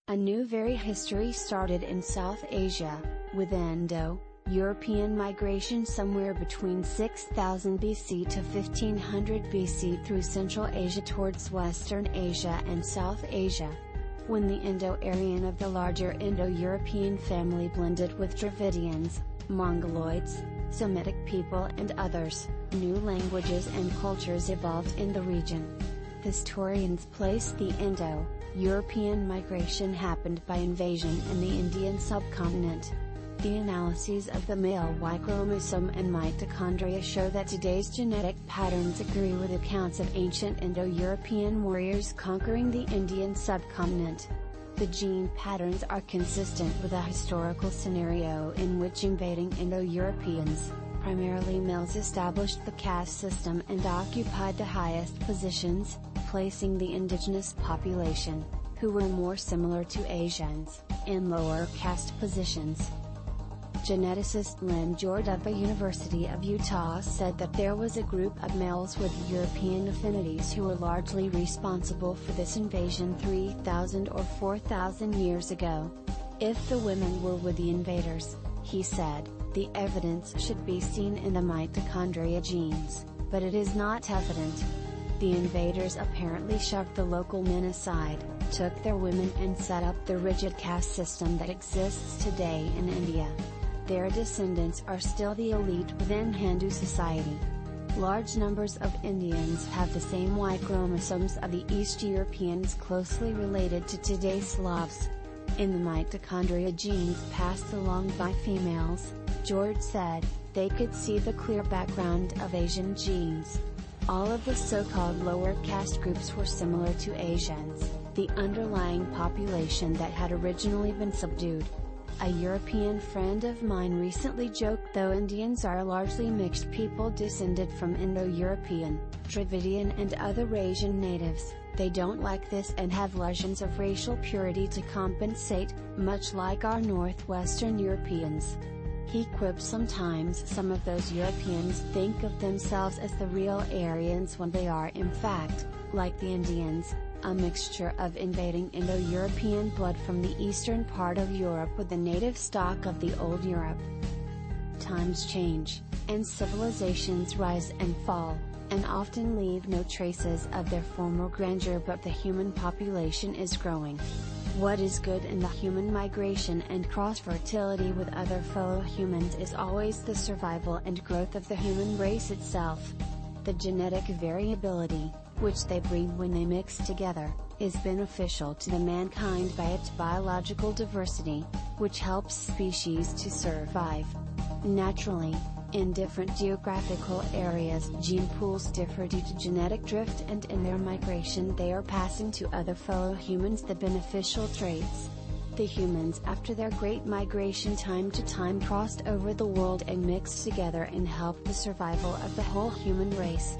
A new very history started in South Asia, with Indo-European migration somewhere between 6000 BC to 1500 BC through Central Asia towards Western Asia and South Asia. When the Indo-Aryan of the larger Indo-European family blended with Dravidians, Mongoloids, Semitic people and others, new languages and cultures evolved in the region. Historians place the Indo-European migration happened by invasion in the Indian subcontinent. The analyses of the male Ychromosome and mitochondria show that today's genetic patterns agree with accounts of ancient Indo-European warriors conquering the Indian subcontinent. The gene patterns are consistent with a historical scenario in which invading Indo-Europeans, primarily males, established the caste system and occupied the highest positions, placing the indigenous population, who were more similar to Asians, in lower caste positions. Geneticist Lynn Jorde of the University of Utah said that there was a group of males with European affinities who were largely responsible for this invasion 3,000 or 4,000 years ago. If the women were with the invaders, he said, the evidence should be seen in the mitochondria genes, but it is not evident. The invaders apparently shoved the local men aside, took their women and set up the rigid caste system that exists today in India. Their descendants are still the elite within Hindu society. Large numbers of Indians have the same Y chromosomes of the East Europeans closely related to today's Slavs. In the mitochondria genes passed along by females, Jorde said, they could see the clear background of Asian genes. All of the so-called lower caste groups were similar to Asians, the underlying population that had originally been subdued. A European friend of mine recently joked, though Indians are largely mixed people descended from Indo-European, Dravidian and other Asian natives, they don't like this and have legends of racial purity to compensate, much like our northwestern Europeans. He quipped, sometimes some of those Europeans think of themselves as the real Aryans when they are in fact, like the Indians, a mixture of invading Indo-European blood from the eastern part of Europe with the native stock of the old Europe. Times change, and civilizations rise and fall, and often leave no traces of their former grandeur, but the human population is growing. What is good in the human migration and cross-fertility with other fellow humans is always the survival and growth of the human race itself. The genetic variability, which they bring when they mix together, is beneficial to the mankind by its biological diversity, which helps species to survive. Naturally, in different geographical areas gene pools differ due to genetic drift, and in their migration they are passing to other fellow humans the beneficial traits. The humans after their great migration time to time crossed over the world and mixed together and helped the survival of the whole human race.